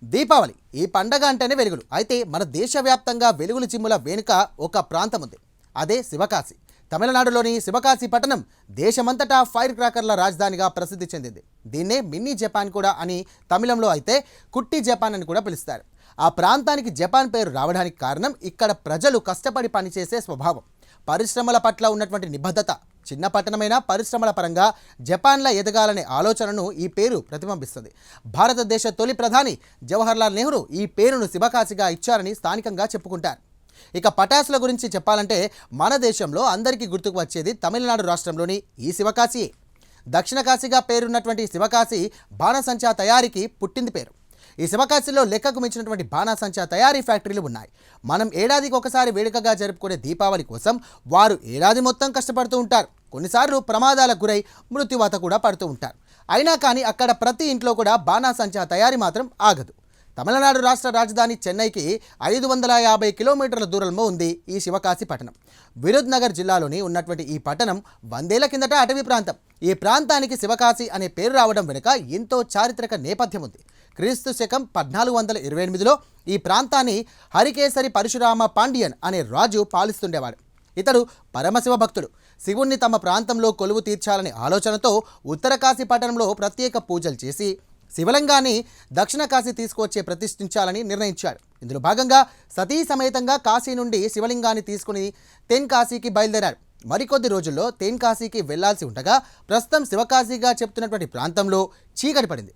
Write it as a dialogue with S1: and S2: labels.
S1: దీపావళి ఈ పండగ అంటేనే వెలుగులు. అయితే మన దేశవ్యాప్తంగా వెలుగులు చిమ్ముల వెనుక ఒక ప్రాంతం ఉంది. అదే శివకాశి. తమిళనాడులోని శివకాశి పట్టణం దేశమంతటా ఫైర్ క్రాకర్ల రాజధానిగా ప్రసిద్ధి చెందింది. దీన్నే మినీ జపాన్ కూడా అని తమిళంలో అయితే కుట్టి జపాన్ అని కూడా పిలుస్తారు. ఆ ప్రాంతానికి జపాన్ పేరు రావడానికి కారణం ఇక్కడ ప్రజలు కష్టపడి పనిచేసే స్వభావం, పరిశ్రమల పట్ల ఉన్నటువంటి నిబద్ధత. చిన్న పట్టణమైన పరిశ్రమల పరంగా జపాన్లా ఎదగాలనే ఆలోచనను ఈ పేరు ప్రతిబింబిస్తుంది. భారతదేశ తొలి ప్రధాని జవహర్లాల్ నెహ్రూ ఈ పేరును శివకాశిగా ఇచ్చారని స్థానికంగా చెప్పుకుంటారు. ఇక పటాసుల గురించి చెప్పాలంటే మన దేశంలో అందరికీ గుర్తుకు వచ్చేది తమిళనాడు రాష్ట్రంలోని ఈ శివకాశియే. దక్షిణ కాశీగా పేరున్నటువంటి శివకాశి బాణసంచా తయారీకి పుట్టింది పేరు. ఈ శివకాశిలో లెక్కకు మించినటువంటి బాణాసంచా తయారీ ఫ్యాక్టరీలు ఉన్నాయి. మనం ఏడాదికి ఒకసారి వేడుకగా జరుపుకునే దీపావళి కోసం వారు ఏడాది మొత్తం కష్టపడుతూ ఉంటారు. కొన్నిసార్లు ప్రమాదాలకు గురై మృత్యువాత కూడా పడుతూ ఉంటారు. అయినా కానీ అక్కడ ప్రతి ఇంట్లో కూడా బాణాసంచా తయారీ మాత్రం ఆగదు. తమిళనాడు రాష్ట్ర రాజధాని చెన్నైకి 550 కిలోమీటర్ల దూరంలో ఉంది ఈ శివకాశి పట్టణం. విరుద్ నగర్ జిల్లాలోని ఉన్నటువంటి ఈ పట్టణం 100 ఏళ్ల కిందట అటవీ ప్రాంతం. ఈ ప్రాంతానికి శివకాశి అనే పేరు రావడం వెనుక ఎంతో చారిత్రక నేపథ్యం ఉంది. క్రీస్తు శకం 1428లో ఈ ప్రాంతాన్ని హరికేసరి పరశురామ పాండ్యన్ అనే రాజు పాలిస్తుండేవాడు. ఇతడు పరమశివ భక్తుడు. శివుణ్ణి తమ ప్రాంతంలో కొలువు తీర్చాలనే ఆలోచనతో ఉత్తర కాశీ పట్టణంలో ప్రత్యేక పూజలు చేసి శివలింగాన్ని దక్షిణ కాశీ తీసుకువచ్చే ప్రతిష్ఠించాలని నిర్ణయించాడు. ఇందులో భాగంగా సతీ సమేతంగా కాశీ నుండి శివలింగాన్ని తీసుకుని తెన్కాశీకి బయలుదేరాడు. మరికొద్ది రోజుల్లో తెన్కాశీకి వెళ్లాల్సి ఉండగా ప్రస్తుతం శివకాశీగా చెప్తున్నటువంటి ప్రాంతంలో చీకటి పడింది.